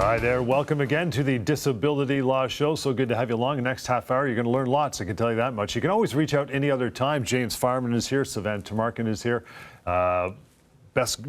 Hi there. Welcome again to the Disability Law Show. So good to have you along. The next half hour, you're going to learn lots. I can tell you that much. You can always reach out any other time. James Fireman is here. Sivan Tumarkin is here. Best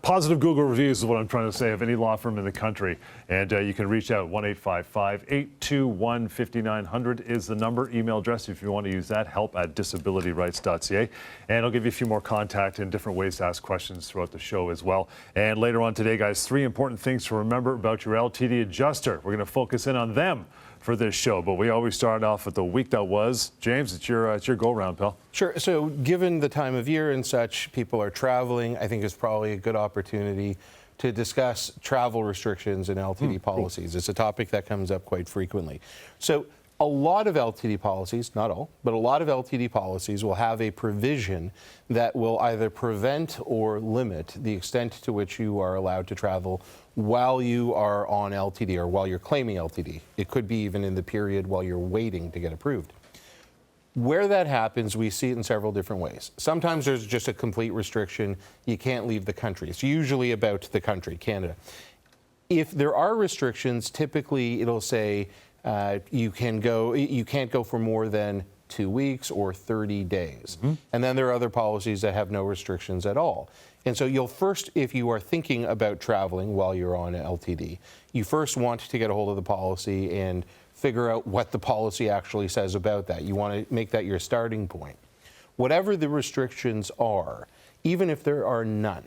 positive Google reviews is what I'm trying to say of any law firm in the country. And you can reach out. 1-855-821-5900 is the number. Email address if you want to use that, help@disabilityrights.ca. And I'll give you a few more contact and different ways to ask questions throughout the show as well. And later on today, guys, 3 important things to remember about your LTD adjuster. We're going to focus in on them for this show, but we always start off with the week that was. James, it's your go-round, pal. Sure. So given the time of year and such, people are traveling, I think it's probably a good opportunity to discuss travel restrictions and LTD policies. It's a topic that comes up quite frequently. So a lot of LTD policies, not all, but a lot of LTD policies will have a provision that will either prevent or limit the extent to which you are allowed to travel while you are on LTD or while you're claiming LTD. It could be even in the period while you're waiting to get approved. Where that happens, we see it in several different ways. Sometimes there's just a complete restriction. You can't leave the country. It's usually about the country, Canada. If there are restrictions, typically it'll say you can't go for more than 2 weeks or 30 days. And then there are other policies that have no restrictions at all. And so you'll first, if you are thinking about traveling while you're on LTD, you first want to get a hold of the policy and figure out what the policy actually says about that. You want to make that your starting point. Whatever the restrictions are, even if there are none,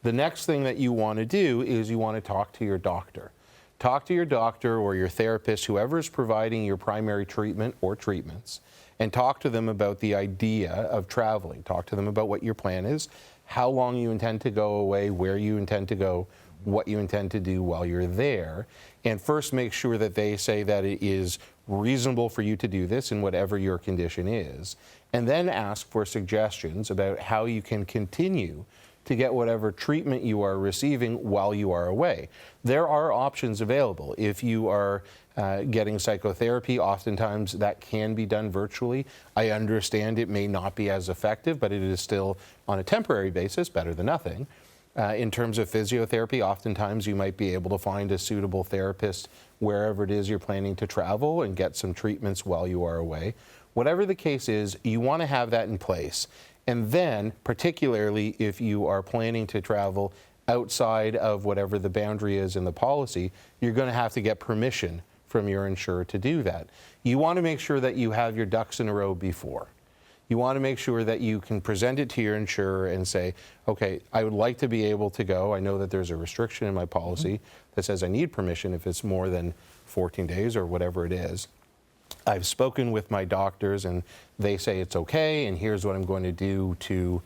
the next thing that you want to do is you want to talk to your doctor. Talk to your doctor or your therapist, whoever is providing your primary treatment or treatments, and talk to them about the idea of traveling. Talk to them about what your plan is, how long you intend to go away, where you intend to go, what you intend to do while you're there, and first make sure that they say that it is reasonable for you to do this in whatever your condition is, and then ask for suggestions about how you can continue to get whatever treatment you are receiving while you are away. There are options available. If you are getting psychotherapy, oftentimes that can be done virtually. I understand it may not be as effective, but it is still on a temporary basis better than nothing. In terms of physiotherapy, oftentimes you might be able to find a suitable therapist wherever it is you're planning to travel and get some treatments while you are away. Whatever the case is, you want to have that in place. And then, particularly if you are planning to travel outside of whatever the boundary is in the policy, you're going to have to get permission from your insurer to do that. You want to make sure that you have your ducks in a row before. You want to make sure that you can present it to your insurer and say, okay, I would like to be able to go. I know that there's a restriction in my policy that says I need permission if it's more than 14 days or whatever it is. I've spoken with my doctors and they say it's okay, and here's what I'm going to do to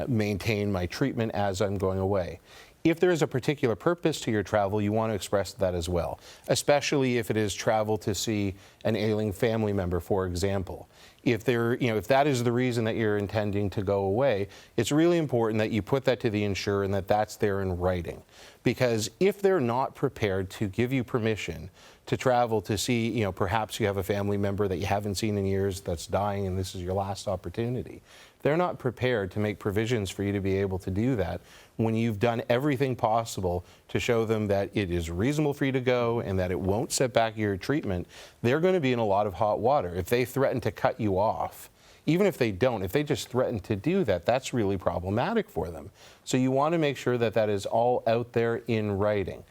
maintain my treatment as I'm going away. If there is a particular purpose to your travel, you want to express that as well, especially if it is travel to see an ailing family member, for example. If that is the reason that you're intending to go away, it's really important that you put that to the insurer and that that's there in writing. Because if they're not prepared to give you permission to travel to see, perhaps you have a family member that you haven't seen in years that's dying and this is your last opportunity, they're not prepared to make provisions for you to be able to do that when you've done everything possible to show them that it is reasonable for you to go and that it won't set back your treatment. They're going to be in a lot of hot water. If they threaten to cut you off, even if they don't, if they just threaten to do that, that's really problematic for them. So you want to make sure that that is all out there in writing.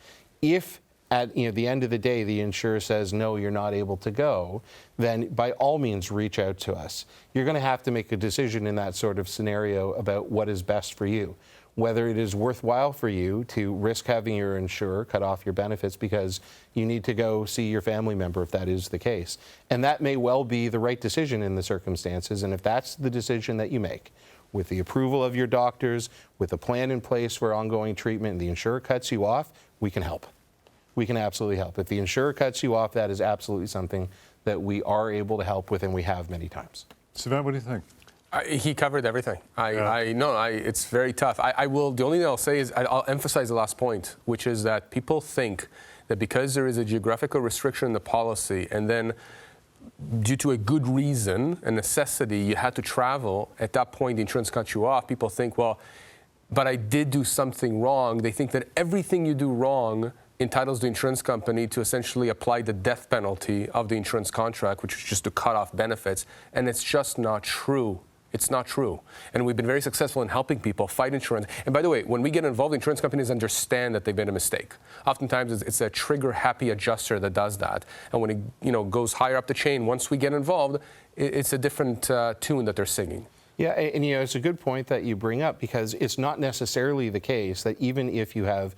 If at the end of the day, the insurer says, no, you're not able to go, then by all means reach out to us. You're going to have to make a decision in that sort of scenario about what is best for you, whether it is worthwhile for you to risk having your insurer cut off your benefits because you need to go see your family member if that is the case. And that may well be the right decision in the circumstances, and if that's the decision that you make, with the approval of your doctors, with a plan in place for ongoing treatment, and the insurer cuts you off, we can help. We can absolutely help. If the insurer cuts you off, that is absolutely something that we are able to help with, and we have many times. Sivan, what do you think? He covered everything. It's very tough. The only thing I'll say is I'll emphasize the last point, which is that people think that because there is a geographical restriction in the policy and then due to a good reason, a necessity, you had to travel, at that point the insurance cuts you off, people think, well, but I did do something wrong. They think that everything you do wrong entitles the insurance company to essentially apply the death penalty of the insurance contract, which is just to cut off benefits. And it's just not true. It's not true. And we've been very successful in helping people fight insurance. And by the way, when we get involved, insurance companies understand that they've made a mistake. Oftentimes, it's a trigger-happy adjuster that does that. And when it goes higher up the chain, once we get involved, it's a different tune that they're singing. Yeah, and it's a good point that you bring up, because it's not necessarily the case that even if you have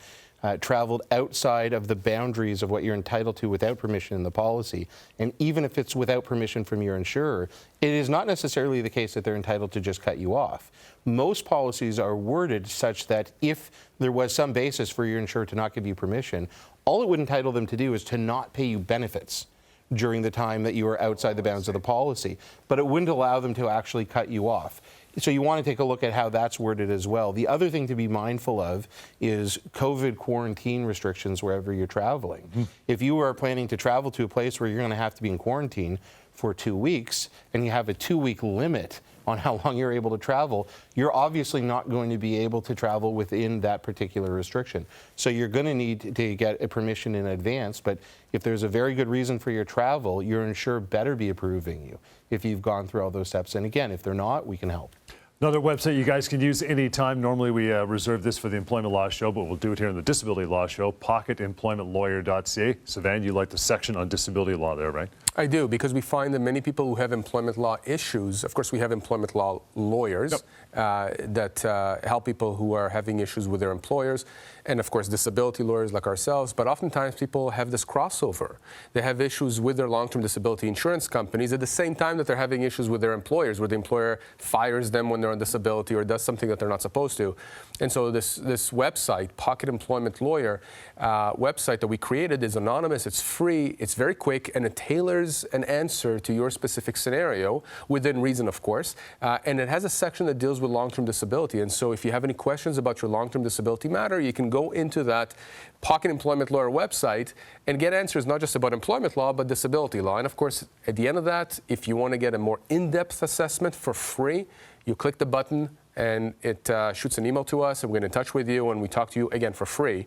traveled outside of the boundaries of what you're entitled to without permission in the policy, and even if it's without permission from your insurer, it is not necessarily the case that they're entitled to just cut you off. Most policies are worded such that if there was some basis for your insurer to not give you permission, all it would entitle them to do is to not pay you benefits during the time that you are outside the bounds of the policy, but it wouldn't allow them to actually cut you off. So you want to take a look at how that's worded as well. The other thing to be mindful of is COVID quarantine restrictions wherever you're traveling. If you are planning to travel to a place where you're going to have to be in quarantine for 2 weeks, and you have a 2-week limit on how long you're able to travel, you're obviously not going to be able to travel within that particular restriction. So you're going to need to get a permission in advance, but if there's a very good reason for your travel, your insurer better be approving you if you've gone through all those steps. And again, if they're not, we can help. Another website you guys can use anytime. Normally we reserve this for the Employment Law Show, but we'll do it here in the Disability Law Show, pocketemploymentlawyer.ca. Sivan, you like the section on disability law there, right? I do, because we find that many people who have employment law issues, of course we have employment law lawyers that help people who are having issues with their employers, and of course disability lawyers like ourselves, but oftentimes people have this crossover. They have issues with their long-term disability insurance companies at the same time that they're having issues with their employers, where the employer fires them when they're on disability or does something that they're not supposed to. And so this website, Pocket Employment Lawyer website that we created, is anonymous, it's free, it's very quick, and it tailors an answer to your specific scenario, within reason, of course. And it has a section that deals with long-term disability. And so if you have any questions about your long-term disability matter, you can go into that Pocket Employment Lawyer website and get answers not just about employment law, but disability law. And of course, at the end of that, if you want to get a more in-depth assessment for free, you click the button and it shoots an email to us, and we get in touch with you and we talk to you again for free,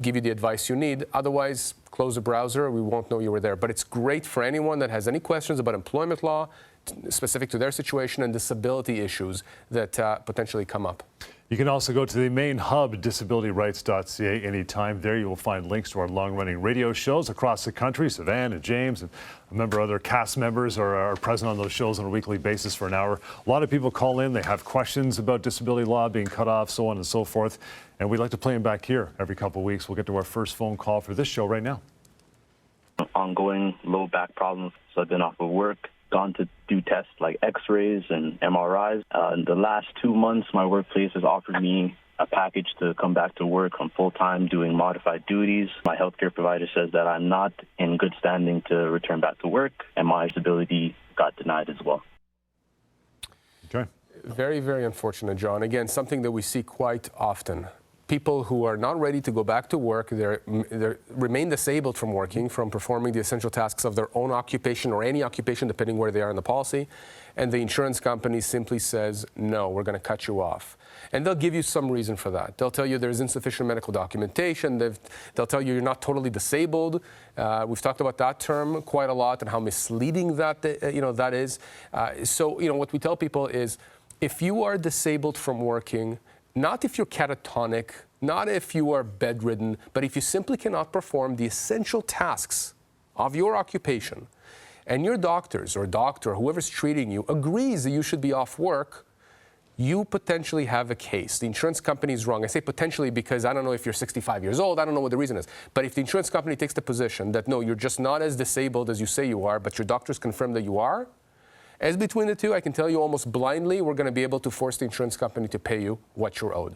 give you the advice you need. Otherwise, close the browser, we won't know you were there. But it's great for anyone that has any questions about employment law specific to their situation and disability issues that potentially come up. You can also go to the main hub, disabilityrights.ca, anytime. There you will find links to our long-running radio shows across the country. Sivan and James and a number of other cast members are present on those shows on a weekly basis for an hour. A lot of people call in. They have questions about disability law being cut off, so on and so forth. And we'd like to play them back here every couple of weeks. We'll get to our first phone call for this show right now. Ongoing low back problems, so I've been off of work. Gone to do tests like x-rays and MRIs. In the last 2 months, my workplace has offered me a package to come back to work. I'm full-time doing modified duties. My healthcare provider says that I'm not in good standing to return back to work, and my disability got denied as well. Okay. Very, very unfortunate, John. Again, something that we see quite often. People who are not ready to go back to work, they remain disabled from working, from performing the essential tasks of their own occupation or any occupation, depending where they are in the policy, and the insurance company simply says, no, we're going to cut you off. And they'll give you some reason for that. They'll tell you there's insufficient medical documentation. They'll tell you you're not totally disabled. We've talked about that term quite a lot and how misleading that is. So what we tell people is, if you are disabled from working, not if you're catatonic, not if you are bedridden, but if you simply cannot perform the essential tasks of your occupation, and your doctors or doctor, whoever's treating you, agrees that you should be off work, you potentially have a case. The insurance company is wrong. I say potentially because I don't know if you're 65 years old. I don't know what the reason is. But if the insurance company takes the position that, no, you're just not as disabled as you say you are, but your doctors confirm that you are, as between the two, I can tell you almost blindly, we're going to be able to force the insurance company to pay you what you're owed.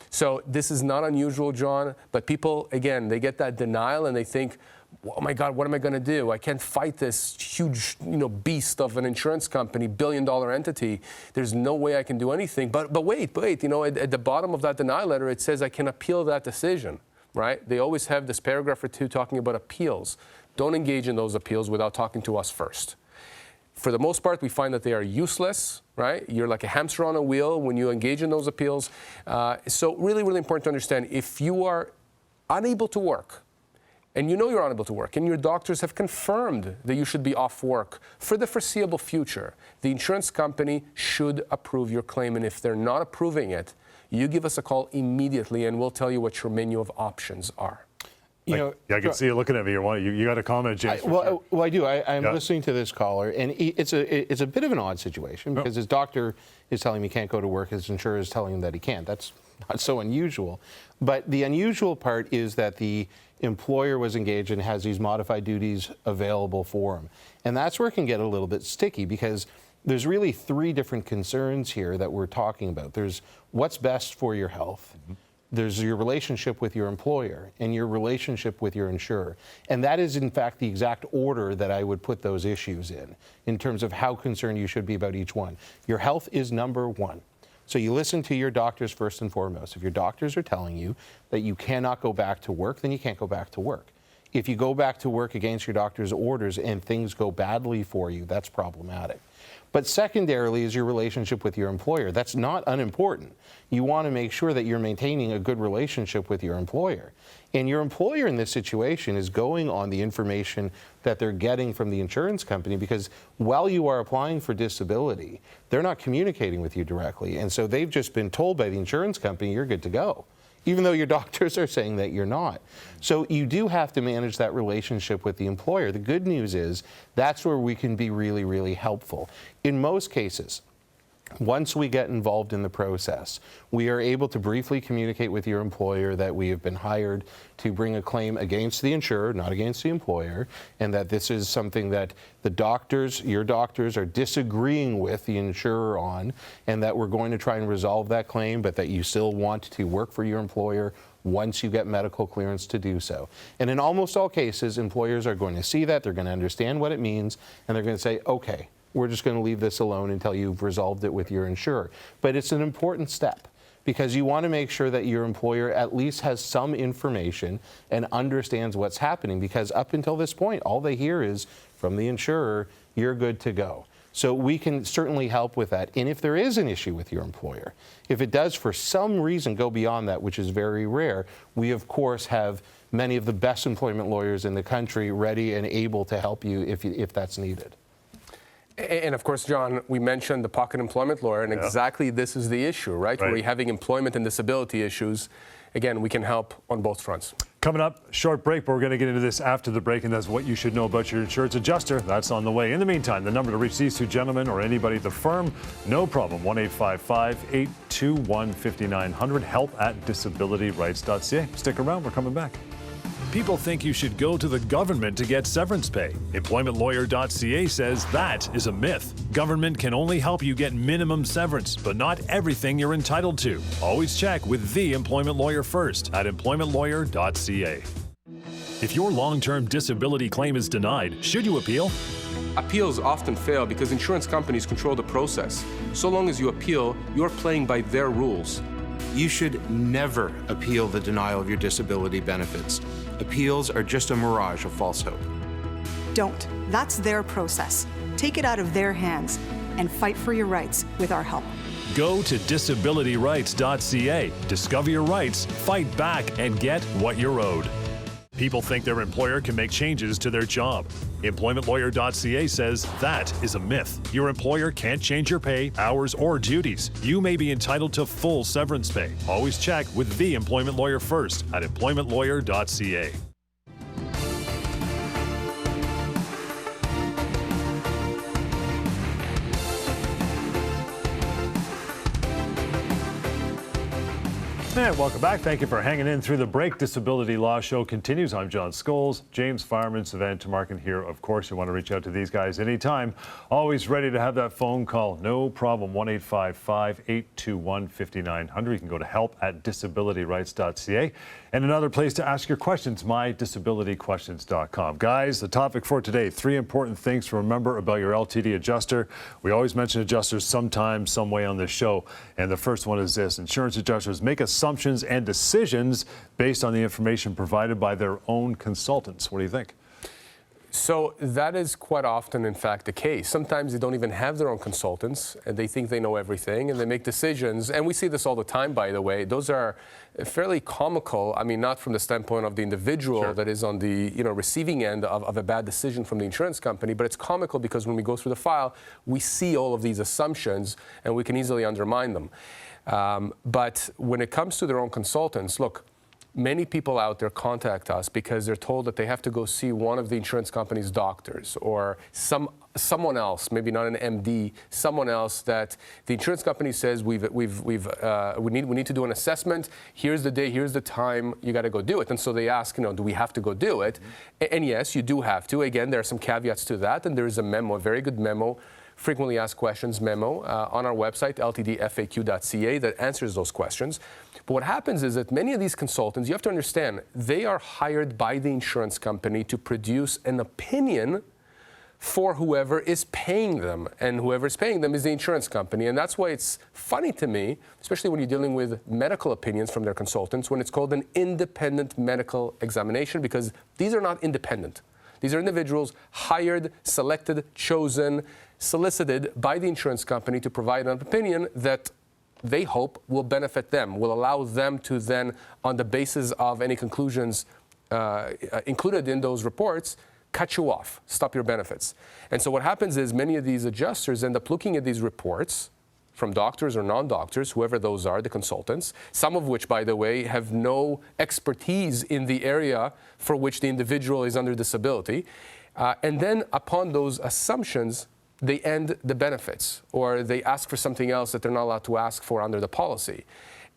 So this is not unusual, John, but people, again, they get that denial and they think, oh my God, what am I going to do? I can't fight this huge, beast of an insurance company, billion-dollar entity. There's no way I can do anything. But wait, at the bottom of that denial letter, it says I can appeal that decision, right? They always have this paragraph or two talking about appeals. Don't engage in those appeals without talking to us first. For the most part, we find that they are useless, right? You're like a hamster on a wheel when you engage in those appeals. So really, really important to understand, if you are unable to work and you know you're unable to work, and your doctors have confirmed that you should be off work for the foreseeable future, the insurance company should approve your claim. And if they're not approving it, you give us a call immediately, and we'll tell you what your menu of options are. You know, Yeah, I can see you looking at me. You got a comment, James? well, I do. I'm Yeah. listening to this caller, and it's a bit of an odd situation because his doctor is telling him he can't go to work. His insurer is telling him that he can't. That's not so unusual. But the unusual part is that the employer was engaged and has these modified duties available for him. And that's where it can get a little bit sticky because there's really three different concerns here that we're talking about. There's what's best for your health. There's your relationship with your employer and your relationship with your insurer. And that is, in fact, the exact order that I would put those issues in terms of how concerned you should be about each one. Your health is number one. So you listen to your doctors first and foremost. If your doctors are telling you that you cannot go back to work, then you can't go back to work. If you go back to work against your doctor's orders and things go badly for you, that's problematic. But secondarily is your relationship with your employer. That's not unimportant. You want to make sure that you're maintaining a good relationship with your employer. And your employer in this situation is going on the information that they're getting from the insurance company because while you are applying for disability, they're not communicating with you directly. And so they've just been told by the insurance company, you're good to go, even though your doctors are saying that you're not. So you do have to manage that relationship with the employer. The good news is that's where we can be really, really helpful. In most cases, once we get involved in the process, we are able to briefly communicate with your employer that we have been hired to bring a claim against the insurer, not against the employer, and that this is something that the doctors, your doctors, are disagreeing with the insurer on, and that we're going to try and resolve that claim, but that you still want to work for your employer once you get medical clearance to do so. And in almost all cases, employers are going to see that, they're going to understand what it means, and they're going to say, okay, we're just going to leave this alone until you've resolved it with your insurer. But it's an important step because you want to make sure that your employer at least has some information and understands what's happening, because up until this point, all they hear is from the insurer, you're good to go. So we can certainly help with that. And if there is an issue with your employer, if it does for some reason go beyond that, which is very rare, we of course have many of the best employment lawyers in the country ready and able to help you if that's needed. And of course, John, we mentioned the pocket employment lawyer, and exactly this is the issue, right? Where you're having employment and disability issues. Again, we can help on both fronts. Coming up, short break, but we're going to get into this after the break, and that's what you should know about your insurance adjuster. That's on the way. In the meantime, the number to reach these two gentlemen or anybody at the firm, no problem, 1-855-821-5900, help@disabilityrights.ca. Stick around, we're coming back. People think you should go to the government to get severance pay. EmploymentLawyer.ca says that is a myth. Government can only help you get minimum severance, but not everything you're entitled to. Always check with the employment lawyer first at EmploymentLawyer.ca. If your long-term disability claim is denied, should you appeal? Appeals often fail because insurance companies control the process. So long as you appeal, you're playing by their rules. You should never appeal the denial of your disability benefits. Appeals are just a mirage of false hope. Don't. That's their process. Take it out of their hands and fight for your rights with our help. Go to disabilityrights.ca. Discover your rights, fight back, and get what you're owed. People think their employer can make changes to their job. EmploymentLawyer.ca says that is a myth. Your employer can't change your pay, hours, or duties. You may be entitled to full severance pay. Always check with the employment lawyer first at EmploymentLawyer.ca. And welcome back. Thank you for hanging in through the break. Disability Law Show continues. I'm John Scholes, James Fireman, Sivan Tumarkin here. Of course, you want to reach out to these guys anytime. Always ready to have that phone call. No problem. 1-855-821-5900. You can go to help@disabilityrights.ca. And another place to ask your questions, mydisabilityquestions.com. Guys, the topic for today, 3 important things to remember about your LTD adjuster. We always mention adjusters sometime, some way on this show. And the first one is this: insurance adjusters make assumptions and decisions. decisions based on the information provided by their own consultants. What do you think? And of course, John, we mentioned the pocket employment lawyer, and exactly this is the issue, right? Where you're having employment and disability issues. Again, we can help on both fronts. So that is quite often, in fact, the case. Sometimes they don't even have their own consultants, and they think they know everything, and they make decisions. And we see this all the time, by the way. Those are fairly comical. I mean, not from the standpoint of the individual that is on the receiving end of a bad decision from the insurance company, but it's comical because when we go through the file, we see all of these assumptions, and we can easily undermine them. But when it comes to their own consultants, look, many people out there contact us because they're told that they have to go see one of the insurance company's doctors or someone else, maybe not an MD, someone else that the insurance company says we need to do an assessment. Here's the day, here's the time. You got to go do it. And so they ask, do we have to go do it? And yes, you do have to. Again, there are some caveats to that, and there is a memo, a very good memo, frequently asked questions memo on our website, ltdfaq.ca, that answers those questions. But what happens is that many of these consultants, you have to understand, they are hired by the insurance company to produce an opinion for whoever is paying them. And whoever is paying them is the insurance company. And that's why it's funny to me, especially when you're dealing with medical opinions from their consultants, when it's called an independent medical examination, because these are not independent. These are individuals hired, selected, chosen, solicited by the insurance company to provide an opinion that they hope will benefit them, will allow them to then, on the basis of any conclusions included in those reports, cut you off, stop your benefits. And so what happens is many of these adjusters end up looking at these reports from doctors or non-doctors, whoever those are, the consultants, some of which, by the way, have no expertise in the area for which the individual is under disability. And then upon those assumptions, they end the benefits, or they ask for something else that they're not allowed to ask for under the policy.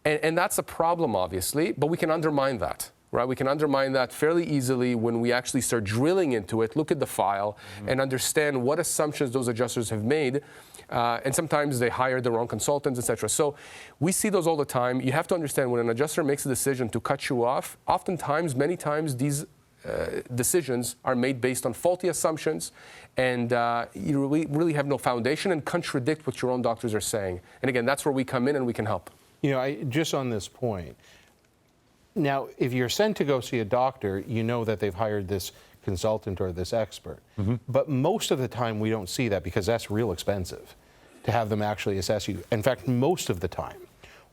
And that's a problem, obviously, but we can undermine that, right? We can undermine that fairly easily when we actually start drilling into it, look at the file, and understand what assumptions those adjusters have made. And sometimes they hire their own consultants, etc. So we see those all the time. You have to understand when an adjuster makes a decision to cut you off, oftentimes, many times, these decisions are made based on faulty assumptions, and you really have no foundation and contradict what your own doctors are saying. And again, that's where we come in and we can help. Just on this point, now, if you're sent to go see a doctor, you know that they've hired this consultant or this expert. But most of the time, we don't see that because that's real expensive to have them actually assess you. In fact, most of the time,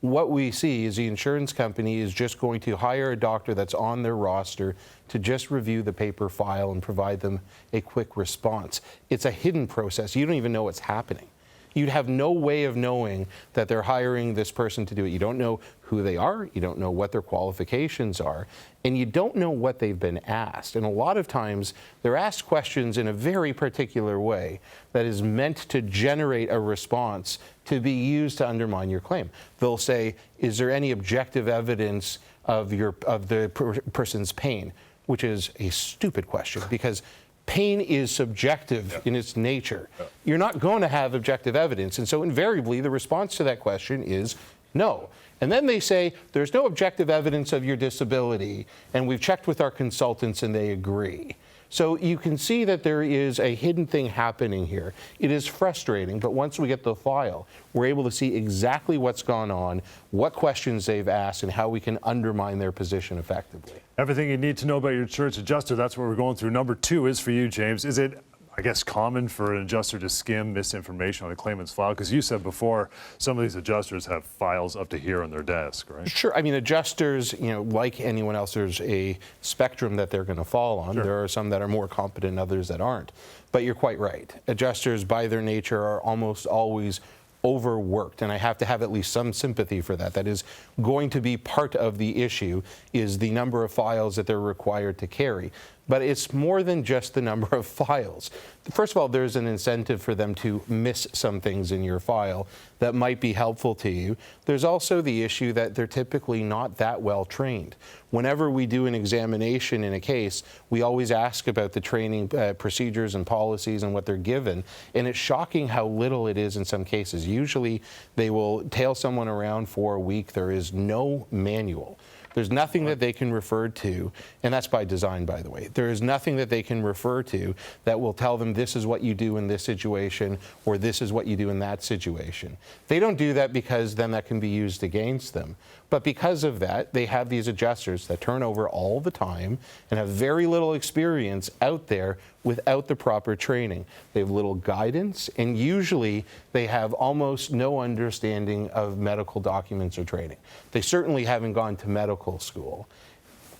what we see is the insurance company is just going to hire a doctor that's on their roster to just review the paper file and provide them a quick response. It's a hidden process. You don't even know what's happening. You'd have no way of knowing that they're hiring this person to do it. You don't know who they are, you don't know what their qualifications are, and you don't know what they've been asked. And a lot of times, they're asked questions in a very particular way that is meant to generate a response to be used to undermine your claim. They'll say, is there any objective evidence of the person's pain? Which is a stupid question, because pain is subjective in its nature. You're not going to have objective evidence. And so invariably, the response to that question is no. And then they say, there's no objective evidence of your disability, and we've checked with our consultants and they agree. So you can see that there is a hidden thing happening here. It is frustrating, but once we get the file, we're able to see exactly what's gone on, what questions they've asked, and how we can undermine their position effectively. Everything you need to know about your insurance adjuster, that's what we're going through. Number 2 is for you, James. Is it, I guess, common for an adjuster to skim misinformation on a claimant's file? Because you said before, some of these adjusters have files up to here on their desk, right? Sure. I mean, adjusters, like anyone else, there's a spectrum that they're going to fall on. Sure. There are some that are more competent, others that aren't. But you're quite right. Adjusters, by their nature, are almost always overworked, and I have to have at least some sympathy for that. That is going to be part of the issue, is the number of files that they're required to carry. But it's more than just the number of files. First of all, there's an incentive for them to miss some things in your file that might be helpful to you. There's also the issue that they're typically not that well trained. Whenever we do an examination in a case, we always ask about the training procedures and policies and what they're given. And it's shocking how little it is in some cases. Usually they will tail someone around for a week. There is no manual. There's nothing that they can refer to, and that's by design, by the way. There is nothing that they can refer to that will tell them this is what you do in this situation or this is what you do in that situation. They don't do that because then that can be used against them. But because of that, they have these adjusters that turn over all the time and have very little experience out there without the proper training. They have little guidance, and usually they have almost no understanding of medical documents or training. They certainly haven't gone to medical school.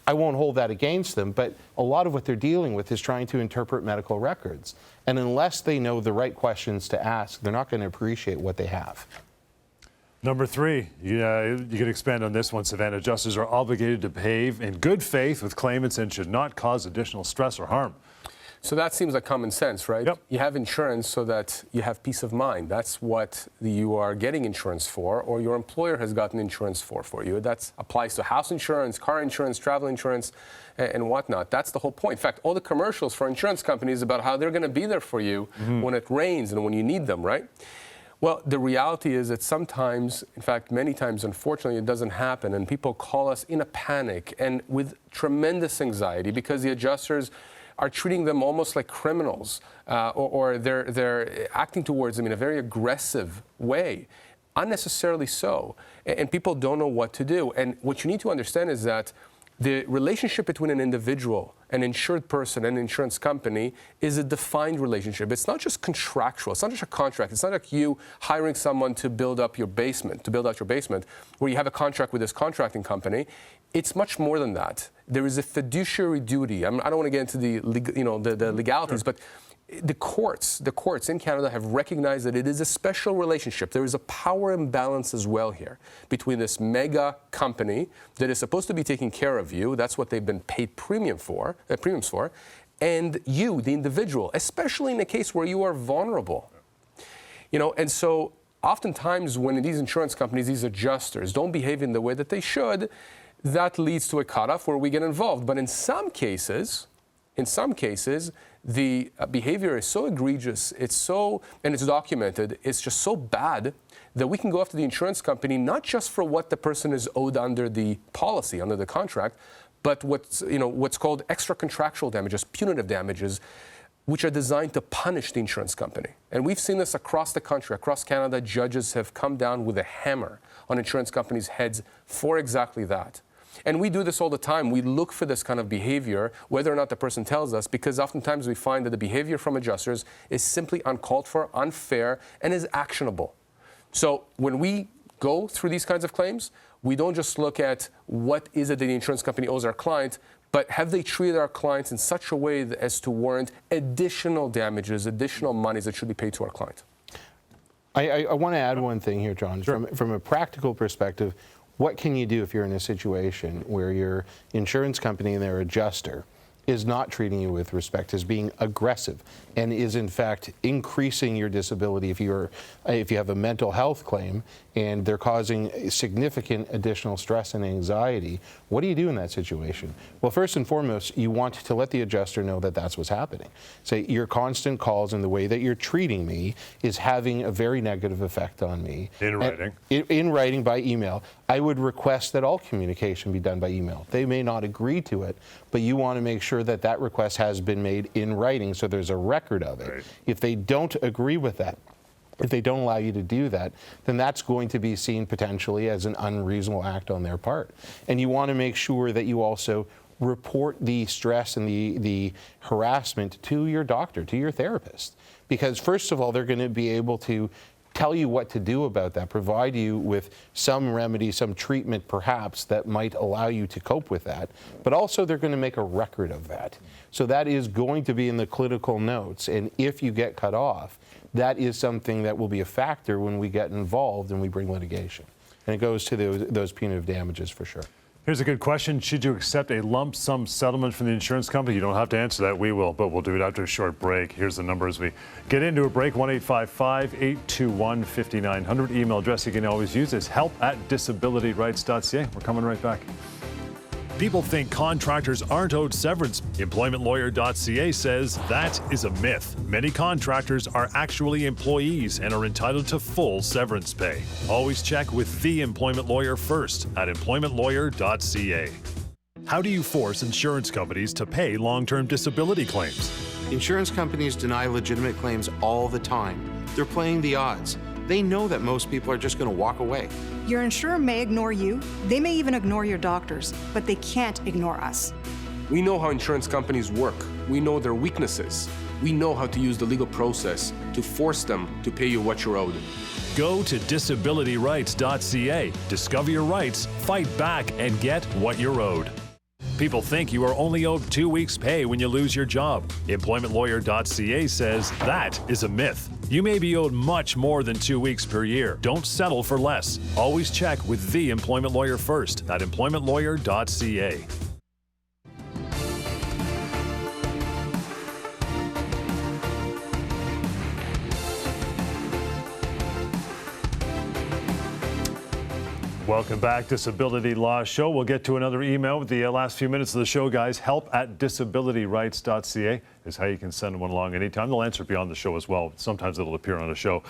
I won't hold that against them, but a lot of what they're dealing with is trying to interpret medical records. And unless they know the right questions to ask, they're not going to appreciate what they have. Number 3, you can expand on this one, Sivan. Adjusters are obligated to behave in good faith with claimants and should not cause additional stress or harm. So that seems like common sense, right? Yep. You have insurance so that you have peace of mind. That's what you are getting insurance for, or your employer has gotten insurance for you. That applies to house insurance, car insurance, travel insurance, and whatnot. That's the whole point. In fact, all the commercials for insurance companies about how they're going to be there for you when it rains and when you need them, right? Well, the reality is that sometimes, in fact, many times, unfortunately, it doesn't happen, and people call us in a panic and with tremendous anxiety because the adjusters are treating them almost like criminals, or they're acting towards them in a very aggressive way, unnecessarily so, and people don't know what to do. And what you need to understand is that the relationship between an individual, an insured person, and an insurance company is a defined relationship. It's not just contractual. It's not just a contract. It's not like you hiring someone to build out your basement, where you have a contract with this contracting company. It's much more than that. There is a fiduciary duty. I don't want to get into the legalities, but the courts in Canada have recognized that it is a special relationship. There is a power imbalance as well here between this mega company that is supposed to be taking care of you. That's what they've been paid premiums for, and you, the individual, especially in a case where you are vulnerable. And so oftentimes when these insurance companies, these adjusters, don't behave in the way that they should, that leads to a cutoff where we get involved. But in some cases, the behavior is so egregious, and it's documented, it's just so bad that we can go after the insurance company, not just for what the person is owed under the policy, under the contract, but what's called extra contractual damages, punitive damages, which are designed to punish the insurance company. And we've seen this across the country, across Canada. Judges have come down with a hammer on insurance companies' heads for exactly that. And we do this all the time. We look for this kind of behavior, whether or not the person tells us, because oftentimes we find that the behavior from adjusters is simply uncalled for, unfair, and is actionable. So when we go through these kinds of claims, we don't just look at what is it that the insurance company owes our client, but have they treated our clients in such a way as to warrant additional damages, additional monies that should be paid to our client. I want to add one thing here, John. Sure. From a practical perspective, what can you do if you're in a situation where your insurance company and their adjuster is not treating you with respect, is being aggressive, and is in fact increasing your disability if you have a mental health claim and they're causing significant additional stress and anxiety? What do you do in that situation? Well, first and foremost, you want to let the adjuster know that that's what's happening. Say, your constant calls and the way that you're treating me is having a very negative effect on me. In writing. In writing, by email. I would request that all communication be done by email. They may not agree to it, but you want to make sure that that request has been made in writing so there's a record of it. Right. If they don't agree with that, if they don't allow you to do that, then that's going to be seen potentially as an unreasonable act on their part. And you want to make sure that you also report the stress and the harassment to your doctor, to your therapist. Because first of all, they're going to be able to tell you what to do about that, provide you with some remedy, some treatment perhaps that might allow you to cope with that, but also they're going to make a record of that. So that is going to be in the clinical notes, and if you get cut off, that is something that will be a factor when we get involved and we bring litigation. And it goes to those punitive damages for sure. Here's a good question. Should you accept a lump sum settlement from the insurance company? You don't have to answer that. We will, but we'll do it after a short break. Here's the number as we get into a break. 1-855-821-5900. Email address you can always use is help@disabilityrights.ca. We're coming right back. People think contractors aren't owed severance. EmploymentLawyer.ca says that is a myth. Many contractors are actually employees and are entitled to full severance pay. Always check with the employment lawyer first at EmploymentLawyer.ca. How do you force insurance companies to pay long-term disability claims? Insurance companies deny legitimate claims all the time. They're playing the odds. they know that most people are just going to walk away. Your insurer may ignore you, they may even ignore your doctors, but they can't ignore us. We know how insurance companies work. We know their weaknesses. We know how to use the legal process to force them to pay you what you're owed. Go to disabilityrights.ca. Discover your rights, fight back, and get what you're owed. People think you are only owed 2 weeks' pay when you lose your job. EmploymentLawyer.ca says that is a myth. You may be owed much more than 2 weeks per year. Don't settle for less. Always check with the employment lawyer first at EmploymentLawyer.ca. Welcome back, Disability Law Show. We'll get to another email with the last few minutes of the show, guys. help@disabilityrights.ca is how you can send one along anytime. They'll answer beyond the show as well. Sometimes it'll appear on a show.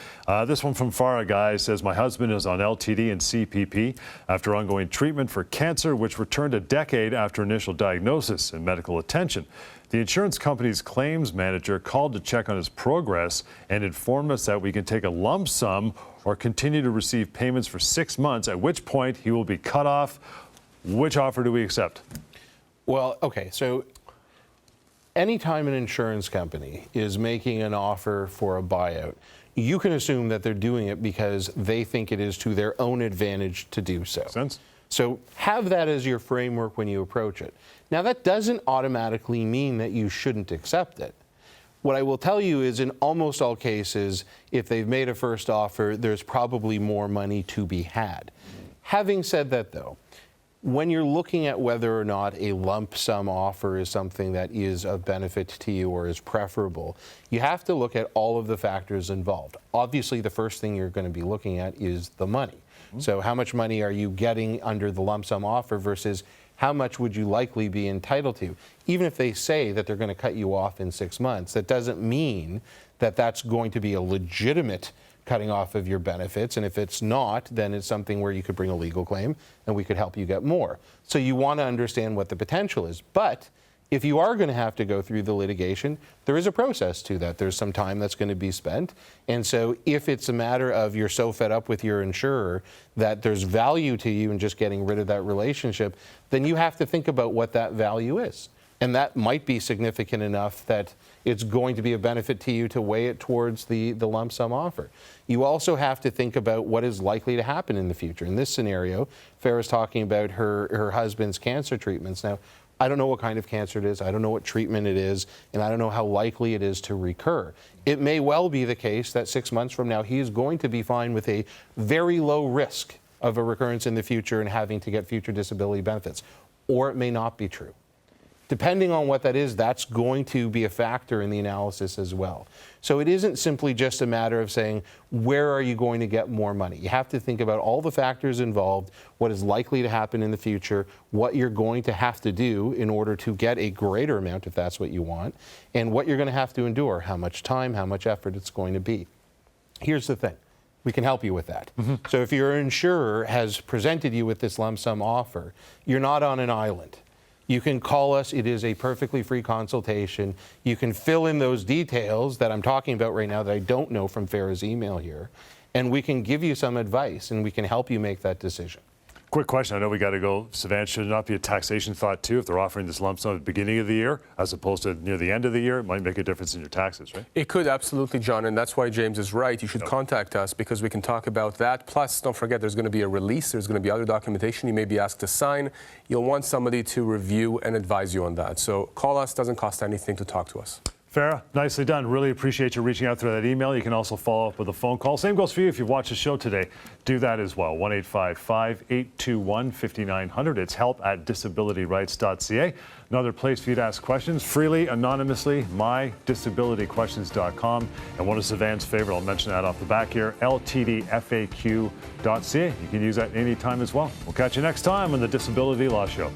This one from Farah, guys, says, my husband is on LTD and CPP after ongoing treatment for cancer, which returned a decade after initial diagnosis and medical attention. The insurance company's claims manager called to check on his progress and informed us that we can take a lump sum or continue to receive payments for 6 months, at which point he will be cut off. Which offer do we accept? Well, okay, so anytime an insurance company is making an offer for a buyout, you can assume that they're doing it because they think it is to their own advantage to do so. Makes sense. So have that as your framework when you approach it. Now, that doesn't automatically mean that you shouldn't accept it. What I will tell you is in almost all cases, if they've made a first offer, there's probably more money to be had. Having said that, though, when you're looking at whether or not a lump sum offer is something that is of benefit to you or is preferable, you have to look at all of the factors involved. Obviously, the first thing you're going to be looking at is the money. So how much money are you getting under the lump sum offer versus how much would you likely be entitled to? Even if they say that they're going to cut you off in 6 months, that doesn't mean that that's going to be a legitimate cutting off of your benefits. And if it's not, then it's something where you could bring a legal claim and we could help you get more. So you want to understand what the potential is. But if you are going to have to go through the litigation, there is a process to that. There's some time that's going to be spent. And so if it's a matter of you're so fed up with your insurer that there's value to you in just getting rid of that relationship, then you have to think about what that value is. And that might be significant enough that it's going to be a benefit to you to weigh it towards the lump sum offer. You also have to think about what is likely to happen in the future. In this scenario, Farah's talking about her husband's cancer treatments. Now, I don't know what kind of cancer it is, I don't know what treatment it is, and I don't know how likely it is to recur. It may well be the case that 6 months from now he is going to be fine with a very low risk of a recurrence in the future and having to get future disability benefits. Or it may not be true. Depending on what that is, that's going to be a factor in the analysis as well. So it isn't simply just a matter of saying, where are you going to get more money? You have to think about all the factors involved, what is likely to happen in the future, what you're going to have to do in order to get a greater amount, if that's what you want, and what you're going to have to endure, how much time, how much effort it's going to be. Here's the thing. We can help you with that. So if your insurer has presented you with this lump sum offer, you're not on an island. You can call us. It is a perfectly free consultation. You can fill in those details that I'm talking about right now that I don't know from Farah's email here, and we can give you some advice, and we can help you make that decision. Quick question. I know we got to go. Sivan, should it not be a taxation thought too? If they're offering this lump sum at the beginning of the year as opposed to near the end of the year, it might make a difference in your taxes, right? It could, absolutely, John, and that's why James is right. You should contact us because we can talk about that. Plus, don't forget, there's going to be a release. There's going to be other documentation you may be asked to sign. You'll want somebody to review and advise you on that. So call us. Doesn't cost anything to talk to us. Farah, nicely done. Really appreciate you reaching out through that email. You can also follow up with a phone call. Same goes for you if you've watched the show today. Do that as well. 1-855-821-5900. It's help@disabilityrights.ca. Another place for you to ask questions freely, anonymously, mydisabilityquestions.com. And one of Sivan's favorite, I'll mention that off the back here, ltdfaq.ca. You can use that anytime as well. We'll catch you next time on the Disability Law Show.